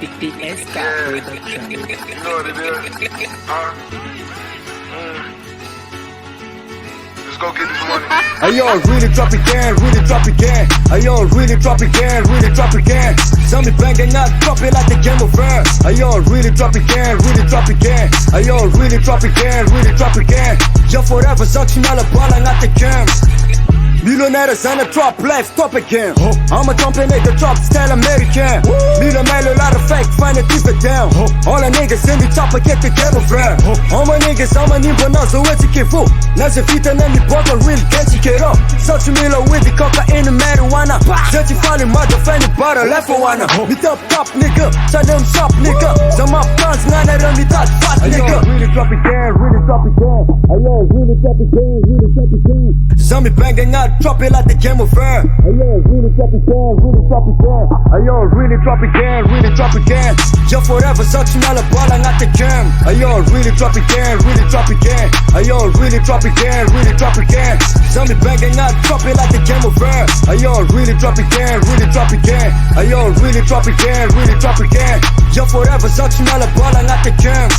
TSK Production. You know what it is? Huh? Let's go get this money. Ayo, really drop again, really drop again. Ayo, really drop again, really drop again. Zombie banging out, drop it like the Game of Air. Ayo, really drop again, really drop again. Ayo, really drop again, really drop again. Jag forever suction alla ballar at the camp. Millionaires and a drop life, stop again. I'm a jumping nigga, drop style American. Millionaire, a lot of fake, find a different down. All the niggas in the chopper get the Game of Air. All my niggas, I'm a nimble now, so what's it get for? Let's fit and then the bottle real can't get up. Such a miller with the cocaine and marijuana. Dirty funny mother, funny bottle, left for one. Meet up top nigga, tell them shop nigga. Some of plans, none of them be that fat nigga. Really drop again, really drop again. Ayo, really drop again, really drop again. Zombie banging out, drop it like the Game of Air. Ayo, really drop again, really drop again. Ayo, really drop again, really drop again. Jag forever suction alla ballar at the camp. Ayo, really drop again, really drop again. Ayo, really drop again, really drop again. Zombie banging out, drop it like the Game of Air. Ayo, really drop again, really drop again. Ayo, really drop again, really drop again. Jag forever suction alla ballar at the camp.